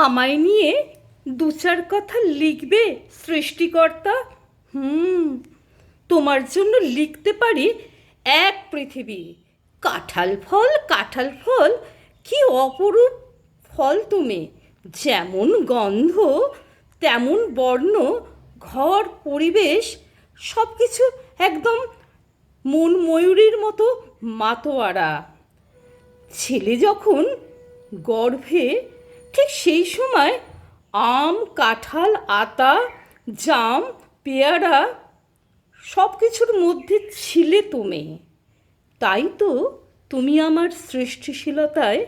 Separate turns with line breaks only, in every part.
আমায় নিয়ে দু চার কথা লিখবে সৃষ্টিকর্তা? তোমার জন্য লিখতে পারি এক পৃথিবী। কাঁঠাল ফল, কাঁঠাল ফল, কি অপরূপ ফল তুমি! যেমন গন্ধ তেমন বর্ণ, ঘর পরিবেশ সব কিছু একদম মন ময়ূরীর মতো মাতোয়ারা। ছেলে যখন গর্ভে, ঠিক সেই সময় আম, কাঁঠাল, আতা, জাম, পেয়ারা সব কিছুর মধ্যে ছিলে তুমি। তাই তো তুমি আমার সৃষ্টিশীলতায়,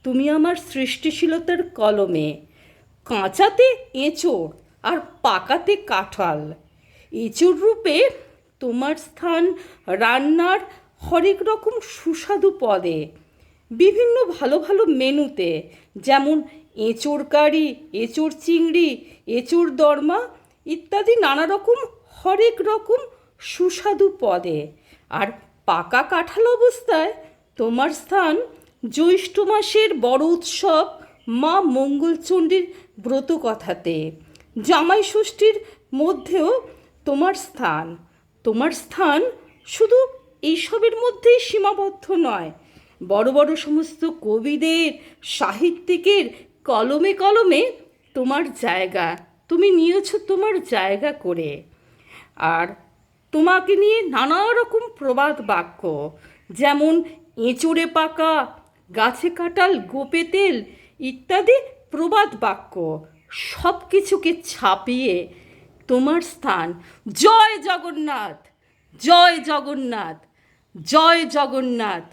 তুমি আমার সৃষ্টিশীলতার কলমে। কাঁচাতে এঁচোড় আর পাকাতে কাঁঠাল। এঁচোড় রূপে তোমার স্থান রান্নার হরেক রকম সুস্বাদু পদে, বিভিন্ন ভালো ভালো মেনুতে, যেমন এঁচোড় কারি, এঁচোড় চিংড়ি, এঁচোড় দরমা ইত্যাদি নানা রকম হরেক রকম সুস্বাদু পদে। আর পাকা কাঁঠাল অবস্থায় তোমার স্থান জ্যৈষ্ঠ মাসের বড় উৎসব মা মঙ্গলচণ্ডীর ব্রত কথাতে। জামাই ষষ্ঠীর মধ্যেও তোমার স্থান। তোমার স্থান শুধু এইসবের মধ্যেই সীমাবদ্ধ নয়, বড় বড় সমস্ত কবিদের, সাহিত্যিকের কলমে কলমে তোমার জায়গা তুমি নিয়েছ তোমার জায়গা করে। আর তোমাকে নিয়ে নানা রকম প্রবাদ বাক্য, যেমন এঁচোড়ে পাকা, গাছে কাঁঠাল, গোপে তেল ইত্যাদি প্রবাদ বাক্য, সব কিছুকে ছাপিয়ে তোমার স্থান জয় জগন্নাথ, জয় জগন্নাথ, জয় জগন্নাথ,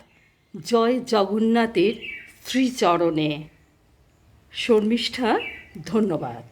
জয় জগন্নাথের শ্রীচরণে। শর্মিষ্ঠা, ধন্যবাদ।